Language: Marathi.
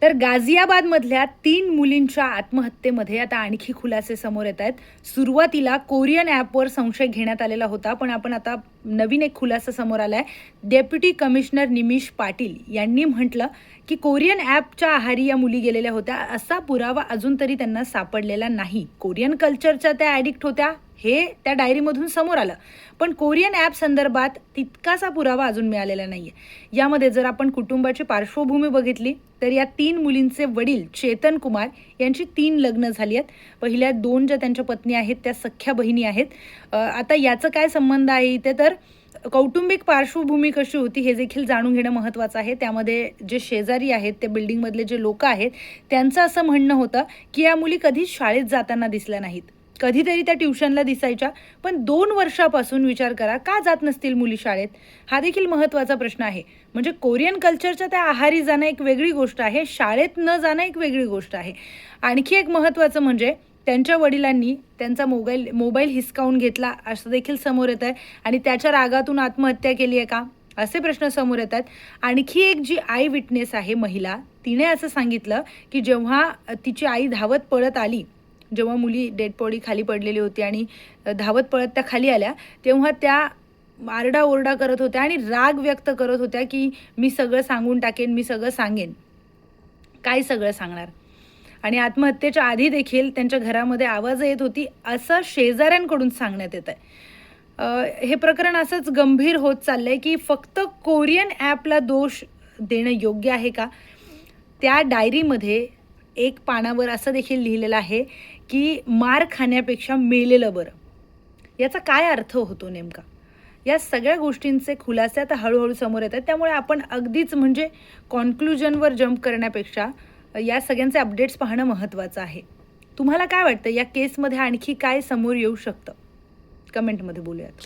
तर गाझियाबादमधल्या 3 मुलींच्या आत्महत्येमध्ये आता आणखी खुलासे समोर येत आहेत. सुरुवातीला कोरियन ॲपवर संशय घेण्यात आलेला होता, पण आपण आता नवीन एक खुलासा समोर आलाय. डेप्युटी कमिशनर निमिष पाटील यांनी म्हटलं, की कोरियन ॲपच्या आहारी या मुली गेलेल्या होत्या. असा पुरावा अजून तरी त्यांना सापडलेला नाही. कोरियन कल्चरच्या त्या ॲडिक्ट होत्या, हे त्या डायरीमधून समोर आलं. पण कोरियन ॲप संदर्भात तितकासा पुरावा अजून मिळालेला नाहीये. यामध्ये जर आपण कुटुंबाची पार्श्वभूमी बघितली, तर या 3 मुलींचे वडील चेतन कुमार यांची 3 लग्न झाली आहेत. पहिल्या 2 ज्या त्यांच्या पत्नी आहेत त्या सख्ख्या बहिणी आहेत. आता याचं काय संबंध आहे इथे, तर कौटुंबिक पार्श्वभूमी कशी होती हे देखील जाणून घेणं महत्त्वाचं आहे. त्यामध्ये जे शेजारी आहेत, त्या बिल्डिंगमधले जे लोकं आहेत, त्यांचं असं म्हणणं होतं, की या मुली कधीच शाळेत जाताना दिसल्या नाहीत. कधीतरी त्या ट्युशनला दिसायच्या, पण 2 वर्षापासून विचार करा, का जात नसतील मुली शाळेत? हा देखील महत्त्वाचा प्रश्न आहे. म्हणजे कोरियन कल्चरच्या त्या आहारी जाणं एक वेगळी गोष्ट आहे, शाळेत न जाणं एक वेगळी गोष्ट आहे. आणखी एक महत्त्वाचं म्हणजे त्यांच्या वडिलांनी त्यांचा मोबाईल हिसकावून घेतला असं देखील समोर येत आहे आणि त्याच्या रागातून आत्महत्या केली आहे का? असे प्रश्न समोर येतात. आणखी एक जी आय विटनेस आहे महिला, तिने असं सांगितलं, की जेव्हा तिची आई धावत पळत आली, जेव्हा मुली डेड बॉडी खाली पडलेली होती आणि धावत पळत त्या खाली आल्या, तेव्हा त्या आरडाओरडा करत होत्या आणि राग व्यक्त करत होत्या, की मी सगळं सांगून टाकेन, मी सगळं सांगेन. काय सगळं सांगणार? आणि आत्महत्येच्या आधी देखील त्यांच्या घरामध्ये आवाज येत होती, असं शेजाऱ्यांकडून सांगण्यात येत आहे. हे प्रकरण असंच गंभीर होत चाललंय, की फक्त कोरियन ॲपला दोष देणं योग्य आहे का? त्या डायरीमध्ये एक पानावर असं देखील लिहिलेलं आहे, की मार खाण्यापेक्षा मेलेलं बरं. याचा काय अर्थ होतो नेमका? या सगळ्या गोष्टींचे खुलासे आता हळू समोर येत आहेत. त्यामुळे आपण अगदीच म्हणजे कॉन्क्लुजनवर जंप करण्यापेक्षा या सगळ्यांचे अपडेट्स पाहणं महत्त्वाचं आहे. तुम्हाला काय वाटतं, या केसमध्ये आणखी काय समोर येऊ शकतं? कमेंटमध्ये बोलूयात.